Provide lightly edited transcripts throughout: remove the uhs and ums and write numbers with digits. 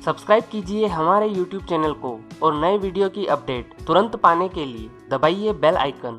Subscribe कीजिए हमारे YouTube channel को और नए वीडियो की अपडेट तुरंत पाने के लिए दबाइए बेल आइकन।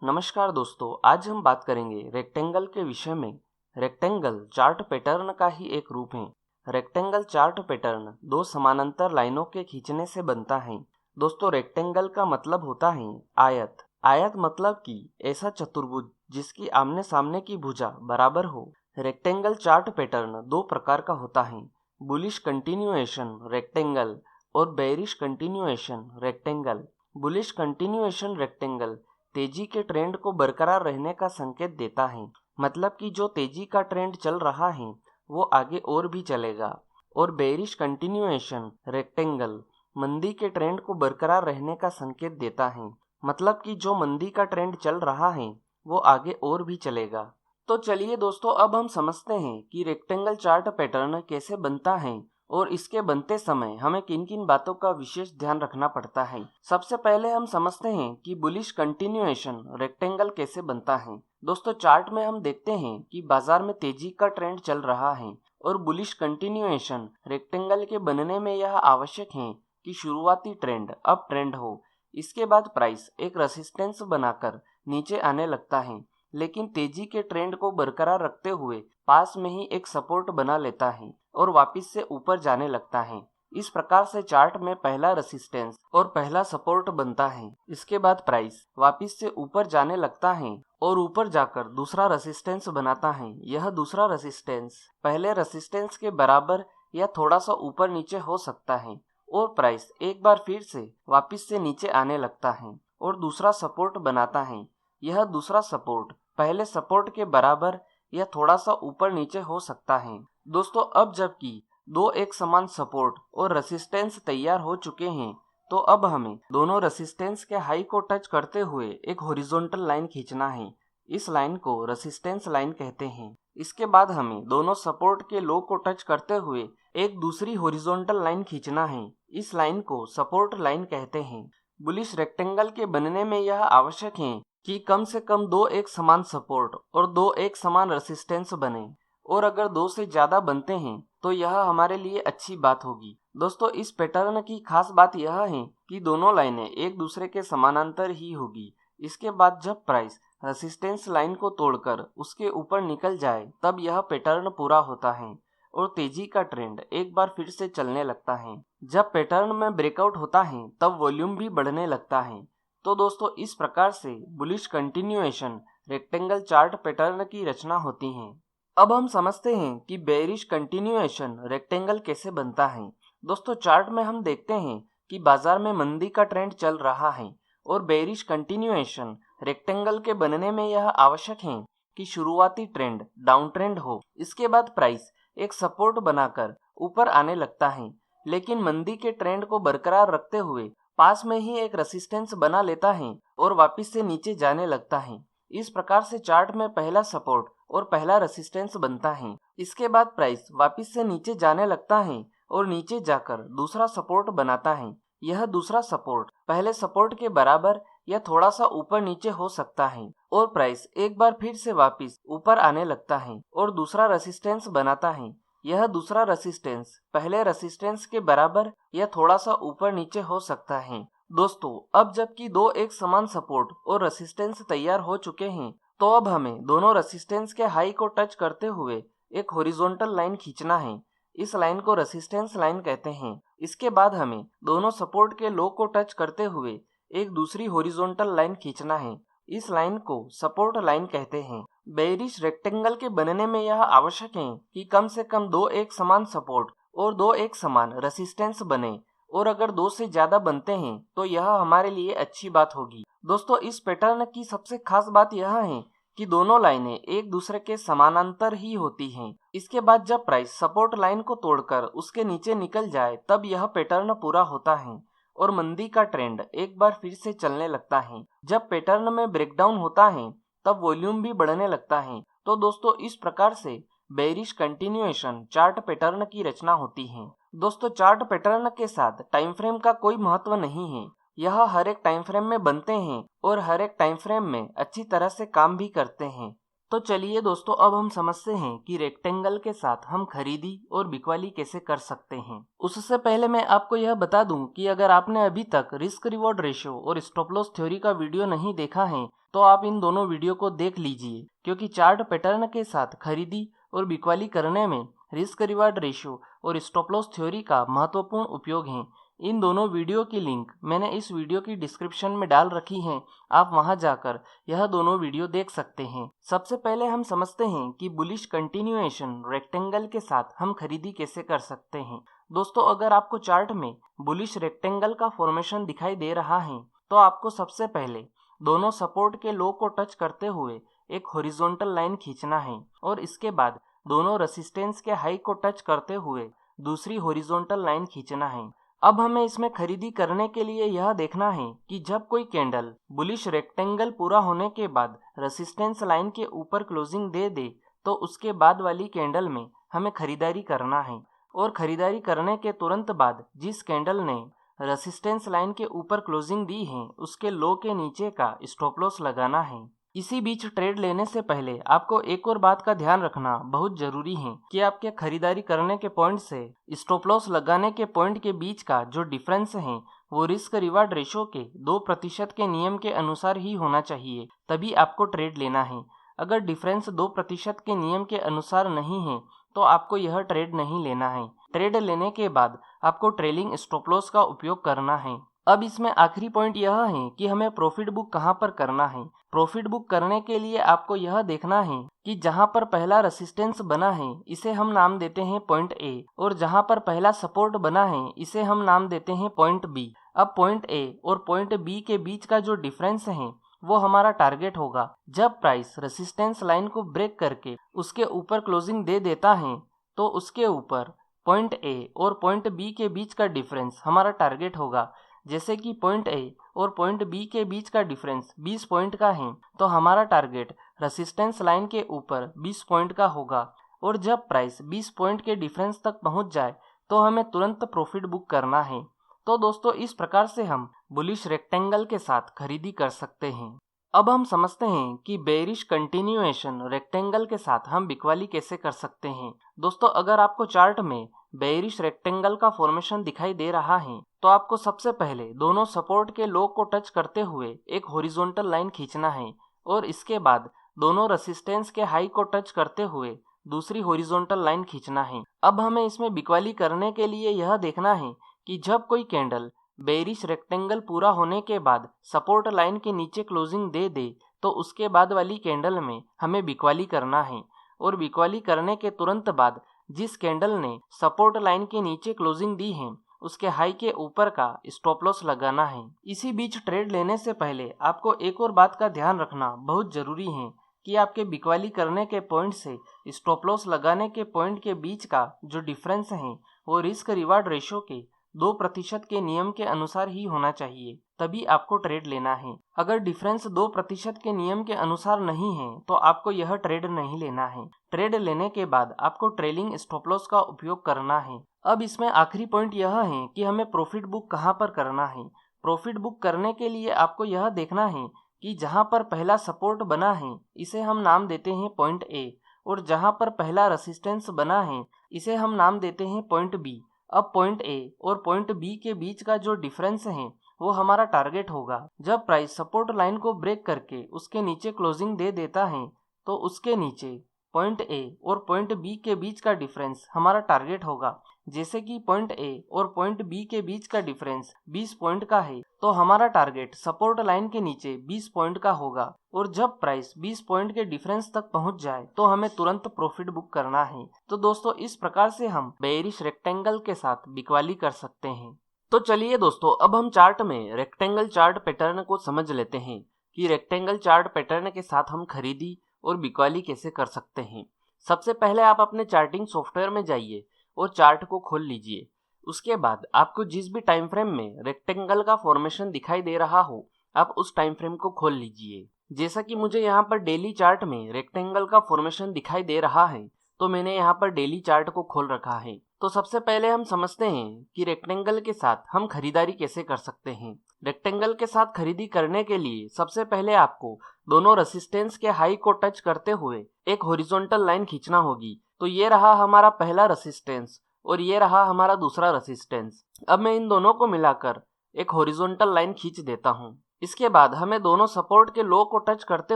नमस्कार दोस्तों, आज हम बात करेंगे रेक्टेंगल के विषय में। रेक्टेंगल चार्ट पैटर्न का ही एक रूप है। रेक्टेंगल चार्ट पैटर्न दो समानांतर लाइनों के खींचने से बनता है। दोस्तों, रेक्टेंगल का मतलब होता है आयत। आयत मतलब कि ऐसा चतुर्भुज जिसकी आमने सामने की भुजा बराबर हो। रेक्टेंगल चार्ट पैटर्न दो प्रकार का होता है, बुलिश कंटिन्यूएशन रेक्टेंगल और bearish continuation rectangle. Bullish continuation rectangle तेजी के ट्रेंड को बरकरार रहने का संकेत देता है, मतलब कि जो तेजी का ट्रेंड चल रहा है वो आगे और भी चलेगा। और बेयरिश कंटिन्यूएशन रेक्टेंगल मंदी के ट्रेंड को बरकरार रहने का संकेत देता है, मतलब कि जो मंदी का ट्रेंड चल रहा है वो आगे और भी चलेगा। तो चलिए दोस्तों, अब हम समझते हैं कि रेक्टेंगल चार्ट पैटर्न कैसे बनता है और इसके बनते समय हमें किन किन बातों का विशेष ध्यान रखना पड़ता है। सबसे पहले हम समझते हैं कि बुलिश कंटिन्यूएशन रेक्टेंगल कैसे बनता है। दोस्तों, चार्ट में हम देखते हैं कि बाजार में तेजी का ट्रेंड चल रहा है और बुलिश कंटिन्यूएशन रेक्टेंगल के बनने में यह आवश्यक है कि शुरुआती ट्रेंड अप ट्रेंड हो। इसके बाद प्राइस एक रेसिस्टेंस बनाकर नीचे आने लगता है, लेकिन तेजी के ट्रेंड को बरकरार रखते हुए पास में ही एक सपोर्ट बना लेता है और वापस से ऊपर जाने लगता है। इस प्रकार से चार्ट में पहला रेसिस्टेंस और पहला सपोर्ट बनता है। इसके बाद प्राइस वापस से ऊपर जाने लगता है और ऊपर जाकर दूसरा रेसिस्टेंस बनाता है। यह दूसरा रेसिस्टेंस पहले रेसिस्टेंस के बराबर या थोड़ा सा ऊपर नीचे हो सकता है और प्राइस एक बार फिर से वापस से नीचे आने लगता है और दूसरा सपोर्ट बनाता है। यह दूसरा सपोर्ट पहले सपोर्ट के बराबर या थोड़ा सा ऊपर नीचे हो सकता है। दोस्तों, अब जबकि दो एक समान सपोर्ट और रेसिस्टेंस तैयार हो चुके हैं, तो अब हमें दोनों रेसिस्टेंस के हाई को टच करते हुए एक हॉरिजॉन्टल लाइन खींचना है। इस लाइन को रेसिस्टेंस लाइन कहते हैं। इसके बाद हमें दोनों सपोर्ट के लो को टच करते हुए एक दूसरी हॉरिजॉन्टल लाइन खींचना है। इस लाइन को सपोर्ट लाइन कहते हैं। बुलिश रेक्टेंगल के बनने में यह आवश्यक है कि कम से कम दो एक समान सपोर्ट और दो एक समान रेसिस्टेंस बने, और अगर दो से ज्यादा बनते हैं तो यह हमारे लिए अच्छी बात होगी। दोस्तों, इस पैटर्न की खास बात यह है कि दोनों लाइनें एक दूसरे के समानांतर ही होगी। इसके बाद जब प्राइस रेसिस्टेंस लाइन को तोड़कर उसके ऊपर निकल जाए तब यह पैटर्न पूरा होता है और तेजी का ट्रेंड एक बार फिर से चलने लगता है। जब पैटर्न में ब्रेकआउट होता है तब वॉल्यूम भी बढ़ने लगता है। तो दोस्तों, इस प्रकार से bullish continuation rectangle chart pattern की रचना होती है। अब हम समझते हैं कि बेयरिश कंटिन्यूएशन रेक्टेंगल कैसे बनता है। दोस्तों, चार्ट में हम देखते हैं कि बाजार में मंदी का ट्रेंड चल रहा है और बेयरिश कंटिन्यूएशन रेक्टेंगल के बनने में यह आवश्यक है कि शुरुआती ट्रेंड डाउन ट्रेंड हो। इसके बाद प्राइस एक सपोर्ट बनाकर ऊपर आने लगता है, लेकिन मंदी के ट्रेंड को बरकरार रखते हुए पास में ही एक रेसिस्टेंस बना लेता है और वापस से नीचे जाने लगता है। इस प्रकार से चार्ट में पहला सपोर्ट और पहला रेसिस्टेंस बनता है। इसके बाद प्राइस वापस से नीचे जाने लगता है और नीचे जाकर दूसरा सपोर्ट बनाता है। यह दूसरा सपोर्ट पहले सपोर्ट के बराबर या थोड़ा सा ऊपर नीचे हो सकता है और प्राइस एक बार फिर से वापस ऊपर आने लगता है और दूसरा रेसिस्टेंस बनाता है। यह दूसरा रेसिस्टेंस पहले रेसिस्टेंस के बराबर या थोड़ा सा ऊपर नीचे हो सकता है। दोस्तों, अब जबकि दो एक समान सपोर्ट और रेसिस्टेंस तैयार हो चुके हैं, तो अब हमें दोनों रेसिस्टेंस के हाई को टच करते हुए एक हॉरिजॉन्टल लाइन खींचना है। इस लाइन को रेसिस्टेंस लाइन कहते हैं। इसके बाद हमें दोनों सपोर्ट के लो को टच करते हुए एक दूसरी हॉरिजॉन्टल लाइन खींचना है। इस लाइन को सपोर्ट लाइन कहते हैं। बेयरिश रेक्टेंगल के बनने में यह आवश्यक है कि कम से कम दो एक समान सपोर्ट और दो एक समान रेसिस्टेंस बने, और अगर दो से ज्यादा बनते हैं तो यह हमारे लिए अच्छी बात होगी। दोस्तों, इस पैटर्न की सबसे खास बात यह है कि दोनों लाइनें एक दूसरे के समानांतर ही होती हैं। इसके बाद जब प्राइस सपोर्ट लाइन को तोड़कर उसके नीचे निकल जाए तब यह पैटर्न पूरा होता है और मंदी का ट्रेंड एक बार फिर से चलने लगता है। जब पैटर्न में ब्रेकडाउन होता है तब वॉल्यूम भी बढ़ने लगता है। तो दोस्तों, इस प्रकार से बेयरिश कंटिन्यूएशन चार्ट पैटर्न की रचना होती है। दोस्तों, चार्ट पैटर्न के साथ टाइम फ्रेम का कोई महत्व नहीं है। यह हर एक टाइम फ्रेम में बनते हैं और हर एक टाइम फ्रेम में अच्छी तरह से काम भी करते हैं। तो चलिए दोस्तों, अब हम समझते हैं कि रेक्टेंगल के साथ हम खरीदी और बिकवाली कैसे कर सकते हैं। उससे पहले मैं आपको यह बता दूं कि अगर आपने अभी तक रिस्क रिवॉर्ड रेशियो और स्टॉप लॉस थ्योरी का वीडियो नहीं देखा है तो आप इन दोनों वीडियो को देख लीजिए, क्योंकि चार्ट पैटर्न के साथ खरीदी और बिकवाली करने में रिस्क रिवॉर्ड रेशियो और स्टॉप लॉस थ्योरी का महत्वपूर्ण उपयोग है। इन दोनों वीडियो की लिंक मैंने इस वीडियो की डिस्क्रिप्शन में डाल रखी है, आप वहां जाकर यह दोनों वीडियो देख सकते हैं। सबसे पहले हम समझते हैं कि बुलिश कंटिन्यूएशन रेक्टेंगल के साथ हम खरीदी कैसे कर सकते हैं। दोस्तों, अगर आपको चार्ट में बुलिश रेक्टेंगल का फॉर्मेशन दिखाई दे रहा है तो आपको सबसे पहले दोनों सपोर्ट के लो को टच करते हुए एक हॉरिजॉन्टल लाइन खींचना है और इसके बाद दोनों रेसिस्टेंस के हाई को टच करते हुए दूसरी हॉरिजॉन्टल लाइन खींचना है। अब हमें इसमें खरीदी करने के लिए यह देखना है कि जब कोई कैंडल बुलिश रेक्टेंगल पूरा होने के बाद रेसिस्टेंस लाइन के ऊपर क्लोजिंग दे दे तो उसके बाद वाली कैंडल में हमें खरीदारी करना है, और खरीदारी करने के तुरंत बाद जिस कैंडल ने रेसिस्टेंस लाइन के ऊपर क्लोजिंग दी है उसके लो के नीचे का स्टॉप लॉस लगाना है। इसी बीच ट्रेड लेने से पहले आपको एक और बात का ध्यान रखना बहुत जरूरी है कि आपके खरीदारी करने के पॉइंट से स्टॉप लॉस लगाने के पॉइंट के बीच का जो डिफरेंस है वो रिस्क रिवार्ड रेशो के 2% के नियम के अनुसार ही होना चाहिए, तभी आपको ट्रेड लेना है। अगर डिफरेंस 2% के नियम के अनुसार नहीं है तो आपको यह ट्रेड नहीं लेना है। ट्रेड लेने के बाद आपको ट्रेलिंग स्टॉप लॉस का उपयोग करना है। अब इसमें आखिरी पॉइंट यह है कि हमें प्रॉफिट बुक कहां पर करना है। प्रॉफिट बुक करने के लिए आपको यह देखना है कि जहां पर पहला रेसिस्टेंस बना है इसे हम नाम देते हैं पॉइंट ए, और जहां पर पहला सपोर्ट बना है इसे हम नाम देते हैं पॉइंट बी। अब पॉइंट ए और पॉइंट बी के बीच का जो डिफरेंस है वो हमारा टारगेट होगा। जब प्राइस रेसिस्टेंस लाइन को ब्रेक करके उसके ऊपर क्लोजिंग दे देता है तो उसके ऊपर पॉइंट ए और पॉइंट बी के बीच का डिफरेंस हमारा टारगेट होगा। जैसे कि पॉइंट ए और पॉइंट बी के बीच का डिफरेंस 20 पॉइंट का है तो हमारा टारगेट रेसिस्टेंस लाइन के ऊपर 20 पॉइंट का होगा, और जब प्राइस 20 पॉइंट के डिफरेंस तक पहुंच जाए तो हमें तुरंत प्रॉफिट बुक करना है। तो दोस्तों, इस प्रकार से हम बुलिश रेक्टेंगल के साथ खरीदी कर सकते हैं। अब हम समझते हैं कि बेरिश कंटिन्यूएशन रेक्टेंगल के साथ हम बिकवाली कैसे कर सकते हैं। दोस्तों, अगर आपको चार्ट में बेरिश रेक्टेंगल का फॉर्मेशन दिखाई दे रहा है तो आपको सबसे पहले दोनों सपोर्ट के लो को टच करते हुए एक हॉरिजॉन्टल लाइन खींचना है और इसके बाद दोनों रेसिस्टेंस के हाई को टच करते हुए दूसरी हॉरिजॉन्टल लाइन खींचना है। अब हमें इसमें बिकवाली करने के लिए यह देखना है कि जब कोई कैंडल बेरिश रेक्टेंगल पूरा होने के बाद सपोर्ट लाइन के नीचे क्लोजिंग दे दे तो उसके बाद वाली कैंडल में हमें बिकवाली करना है, और बिकवाली करने के तुरंत बाद जिस कैंडल ने सपोर्ट लाइन के नीचे क्लोजिंग दी है उसके हाई के ऊपर का स्टॉप लॉस लगाना है। इसी बीच ट्रेड लेने से पहले आपको एक और बात का ध्यान रखना बहुत जरूरी है कि आपके बिकवाली करने के पॉइंट से स्टॉप लॉस लगाने के पॉइंट के बीच का जो डिफरेंस है वो रिस्क रिवार्ड रेशो के 2% के नियम के अनुसार ही होना चाहिए, तभी आपको ट्रेड लेना है। अगर डिफरेंस 2% के नियम के अनुसार नहीं है तो आपको यह ट्रेड नहीं लेना है। ट्रेड लेने के बाद आपको ट्रेलिंग स्टॉप लॉस का उपयोग करना है। अब इसमें आखिरी पॉइंट यह है कि हमें प्रॉफिट बुक कहां पर करना है। प्रॉफिट बुक करने के लिए आपको यह देखना है कि जहां पर पहला सपोर्ट बना है इसे हम नाम देते हैं पॉइंट ए, और जहां पर पहला रेसिस्टेंस बना है इसे हम नाम देते हैं पॉइंट बी। अब पॉइंट ए और पॉइंट बी के बीच का जो डिफरेंस है वो हमारा टारगेट होगा। जब प्राइस सपोर्ट लाइन को ब्रेक करके उसके नीचे क्लोजिंग दे देता है तो उसके नीचे पॉइंट ए और पॉइंट बी के बीच का डिफरेंस हमारा टारगेट होगा। जैसे कि पॉइंट ए और पॉइंट बी के बीच का डिफरेंस 20 पॉइंट का है तो हमारा टारगेट सपोर्ट लाइन के नीचे 20 पॉइंट का होगा, और जब प्राइस 20 पॉइंट के डिफरेंस तक पहुंच जाए तो हमें तुरंत प्रॉफिट बुक करना है। तो दोस्तों, इस प्रकार से हम बेरिश रेक्टेंगल के साथ बिकवाली कर सकते हैं। तो चलिए दोस्तों, अब हम चार्ट में रेक्टेंगल चार्ट पैटर्न को समझ लेते हैं कि रेक्टेंगल चार्ट पैटर्न के साथ हम खरीदी और बिकवाली कैसे कर सकते हैं। सबसे पहले आप अपने चार्टिंग सॉफ्टवेयर में जाइए और चार्ट को खोल लीजिए। उसके बाद आपको जिस भी टाइम फ्रेम में रेक्टेंगल का फॉर्मेशन दिखाई दे रहा हो आप उस टाइम फ्रेम को खोल लीजिए। जैसा कि मुझे यहाँ पर डेली चार्ट में रेक्टेंगल का फॉर्मेशन दिखाई दे रहा है तो मैंने यहाँ पर डेली चार्ट को खोल रखा है। तो सबसे पहले हम समझते हैं कि रेक्टेंगल के साथ हम खरीदारी कैसे कर सकते हैं। रेक्टेंगल के साथ खरीदी करने के लिए सबसे पहले आपको दोनों रेसिस्टेंस के हाई को टच करते हुए एक हॉरिजॉन्टल लाइन खींचना होगी। तो ये रहा हमारा पहला रेसिस्टेंस और ये रहा हमारा दूसरा रेसिस्टेंस। अब मैं इन दोनों को मिलाकर एक हॉरिजॉन्टल लाइन खींच देता हूँ। इसके बाद हमें दोनों सपोर्ट के लो को टच करते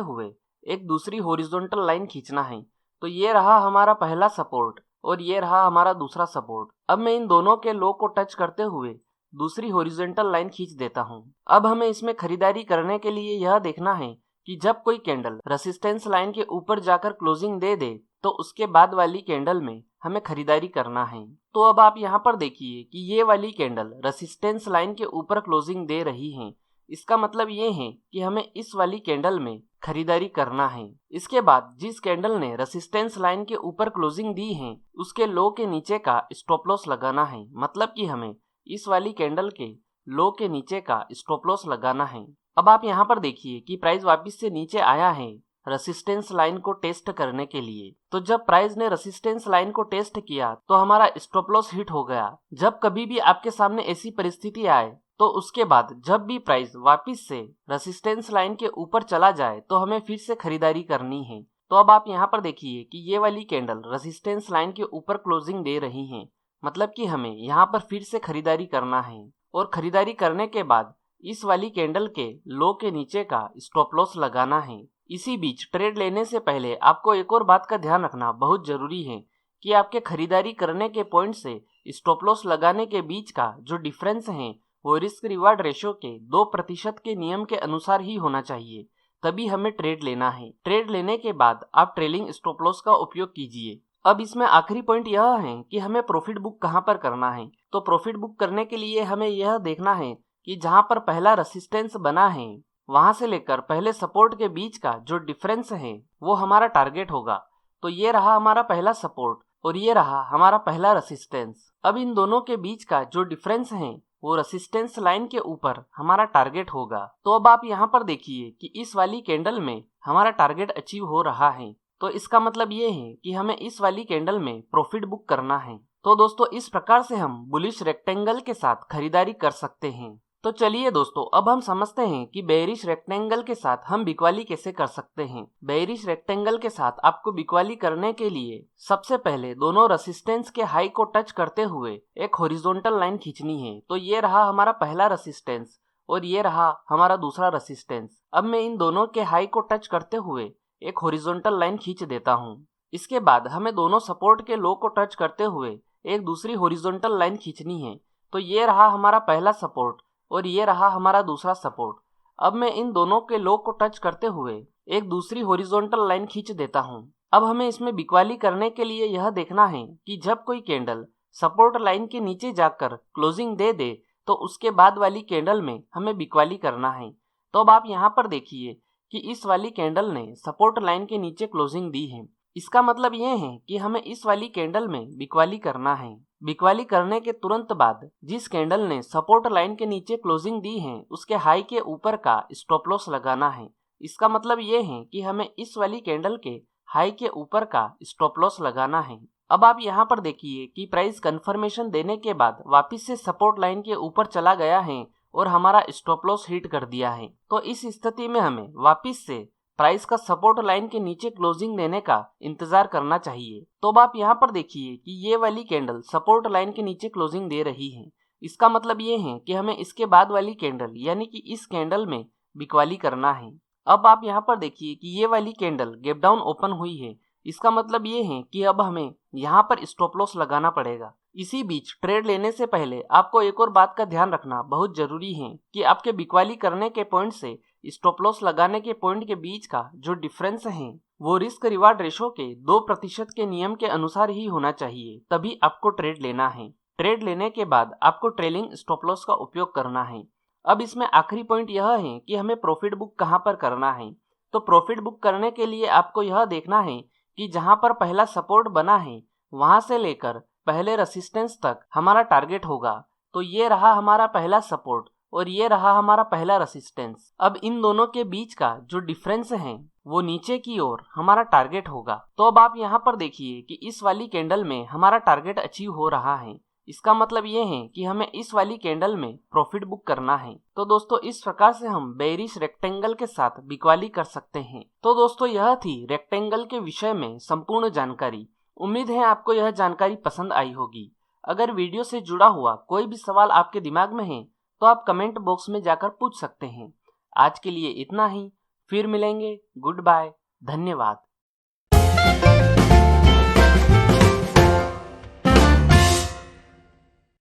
हुए एक दूसरी हॉरिजॉन्टल लाइन खींचना है। तो ये रहा हमारा पहला सपोर्ट और ये रहा हमारा दूसरा सपोर्ट। अब मैं इन दोनों के लो को टच करते हुए दूसरी हॉरिजॉन्टल लाइन खींच देता हूँ। अब हमें इसमें खरीदारी करने के लिए यह देखना है कि जब कोई कैंडल रेसिस्टेंस लाइन के ऊपर जाकर क्लोजिंग दे दे तो उसके बाद वाली कैंडल में हमें खरीदारी करना है। तो अब आप यहाँ पर देखिए कि ये वाली कैंडल रेसिस्टेंस लाइन के ऊपर क्लोजिंग दे रही है। इसका मतलब ये है कि हमें इस वाली कैंडल में खरीदारी करना है। इसके बाद जिस कैंडल ने रेसिस्टेंस लाइन के ऊपर क्लोजिंग दी है उसके लो के नीचे का स्टॉप लॉस लगाना है। मतलब कि हमें इस वाली कैंडल के लो के नीचे का स्टॉप लॉस लगाना है। अब आप यहाँ पर देखिए कि प्राइस वापस से नीचे आया है रेसिस्टेंस लाइन को टेस्ट करने के लिए। तो जब प्राइस ने रेसिस्टेंस लाइन को टेस्ट किया तो हमारा स्टॉप लॉस हिट हो गया। जब कभी भी आपके सामने ऐसी परिस्थिति आए तो उसके बाद जब भी प्राइस वापस से रेसिस्टेंस लाइन के ऊपर चला जाए तो हमें फिर से खरीदारी करनी है। तो अब आप यहाँ पर देखिए कि ये वाली कैंडल रेसिस्टेंस लाइन के ऊपर क्लोजिंग दे रही है। मतलब कि हमें यहाँ पर फिर से खरीदारी करना है और खरीदारी करने के बाद इस वाली कैंडल के लो के नीचे का स्टॉप लॉस लगाना है। इसी बीच ट्रेड लेने से पहले आपको एक और बात का ध्यान रखना बहुत जरूरी है कि आपके खरीदारी करने के पॉइंट से स्टॉप लॉस लगाने के बीच का जो डिफरेंस है वो रिस्क रिवार्ड रेशो के 2% के नियम के अनुसार ही होना चाहिए, तभी हमें ट्रेड लेना है। ट्रेड लेने के बाद आप ट्रेलिंग स्टॉप लॉस का उपयोग कीजिए। अब इसमें आखिरी पॉइंट यह है कि हमें प्रॉफिट बुक कहाँ पर करना है। तो प्रॉफिट बुक करने के लिए हमें यह देखना है कि जहाँ पर पहला रेसिस्टेंस बना है वहां से लेकर पहले सपोर्ट के बीच का जो डिफरेंस है वो हमारा टारगेट होगा। तो ये रहा हमारा पहला सपोर्ट और ये रहा हमारा पहला रेसिस्टेंस। अब इन दोनों के बीच का जो डिफरेंस है वो रेसिस्टेंस लाइन के ऊपर हमारा टारगेट होगा। तो अब आप यहाँ पर देखिए कि इस वाली कैंडल में हमारा टारगेट अचीव हो रहा है। तो इसका मतलब ये है कि हमें इस वाली कैंडल में प्रॉफिट बुक करना है। तो दोस्तों इस प्रकार से हम बुलिश रेक्टेंगल के साथ खरीदारी कर सकते हैं। तो चलिए दोस्तों अब हम समझते हैं कि बेयरिश रेक्टेंगल के साथ हम बिकवाली कैसे कर सकते हैं। बेयरिश रेक्टेंगल के साथ आपको बिकवाली करने के लिए सबसे पहले दोनों रेसिस्टेंस के हाई को टच करते हुए एक हॉरिजॉन्टल लाइन खींचनी है। तो ये रहा हमारा पहला रेसिस्टेंस और ये रहा हमारा दूसरा रेसिस्टेंस। अब मैं इन दोनों के हाई को टच करते हुए एक हॉरिजॉन्टल लाइन खींच देता हूँ। इसके बाद हमें दोनों सपोर्ट के लो को टच करते हुए एक दूसरी हॉरिजॉन्टल लाइन खींचनी है। तो ये रहा हमारा पहला सपोर्ट और ये रहा हमारा दूसरा सपोर्ट। अब मैं इन दोनों के लो को टच करते हुए एक दूसरी हॉरिजॉन्टल लाइन खींच देता हूँ। अब हमें इसमें बिकवाली करने के लिए यह देखना है कि जब कोई कैंडल सपोर्ट लाइन के नीचे जाकर क्लोजिंग दे दे तो उसके बाद वाली कैंडल में हमें बिकवाली करना है। तो अब आप यहाँ पर देखिए कि इस वाली कैंडल ने सपोर्ट लाइन के नीचे क्लोजिंग दी है। इसका मतलब ये है कि हमें इस वाली कैंडल में बिकवाली करना है। बिकवाली करने के तुरंत बाद जिस कैंडल ने सपोर्ट लाइन के नीचे क्लोजिंग दी है उसके हाई के ऊपर का स्टॉप लॉस लगाना है। इसका मतलब ये है कि हमें इस वाली कैंडल के हाई के ऊपर का स्टॉप लॉस लगाना है। अब आप यहाँ पर देखिए कि प्राइस कंफर्मेशन देने के बाद वापस से सपोर्ट लाइन के ऊपर चला गया है और हमारा स्टॉप लॉस हिट कर दिया है। तो इस स्थिति में हमें वापस से प्राइस का सपोर्ट लाइन के नीचे क्लोजिंग देने का इंतजार करना चाहिए। तो अब आप यहाँ पर देखिए कि ये वाली कैंडल सपोर्ट लाइन के नीचे क्लोजिंग दे रही है। इसका मतलब ये है कि हमें इसके बाद वाली कैंडल यानी कि इस कैंडल में बिकवाली करना है। अब आप यहाँ पर देखिए कि ये वाली कैंडल गैप डाउन ओपन हुई है। इसका मतलब ये है कि अब हमें यहाँ पर स्टॉप लॉस लगाना पड़ेगा। इसी बीच ट्रेड लेने से पहले आपको एक और बात का ध्यान रखना बहुत जरूरी है कि आपके बिकवाली करने के पॉइंट से स्टॉप लॉस लगाने के पॉइंट के बीच का जो डिफरेंस है वो रिस्क रिवार्ड रेशो के 2% के नियम के अनुसार ही होना चाहिए, तभी आपको ट्रेड लेना है। ट्रेड लेने के बाद आपको ट्रेलिंग स्टॉप लॉस का उपयोग करना है। अब इसमें आखिरी पॉइंट यह है कि हमें प्रॉफिट बुक कहाँ पर करना है। तो प्रॉफिट बुक करने के लिए आपको यह देखना है कि जहाँ पर पहला सपोर्ट बना है वहां से लेकर पहले रेसिस्टेंस तक हमारा टारगेट होगा। तो ये रहा हमारा पहला सपोर्ट और ये रहा हमारा पहला रेसिस्टेंस। अब इन दोनों के बीच का जो डिफरेंस है वो नीचे की ओर हमारा टारगेट होगा। तो अब आप यहाँ पर देखिए कि इस वाली कैंडल में हमारा टारगेट अचीव हो रहा है। इसका मतलब ये है कि हमें इस वाली कैंडल में प्रॉफिट बुक करना है। तो दोस्तों इस प्रकार से हम बेयरिश रेक्टेंगल के साथ बिकवाली कर सकते हैं। तो दोस्तों यह थी रेक्टेंगल के विषय में संपूर्ण जानकारी। उम्मीद है आपको यह जानकारी पसंद आई होगी। अगर वीडियो से जुड़ा हुआ कोई भी सवाल आपके दिमाग में है तो आप कमेंट बॉक्स में जाकर पूछ सकते हैं। आज के लिए इतना ही, फिर मिलेंगे। गुड बाय, धन्यवाद।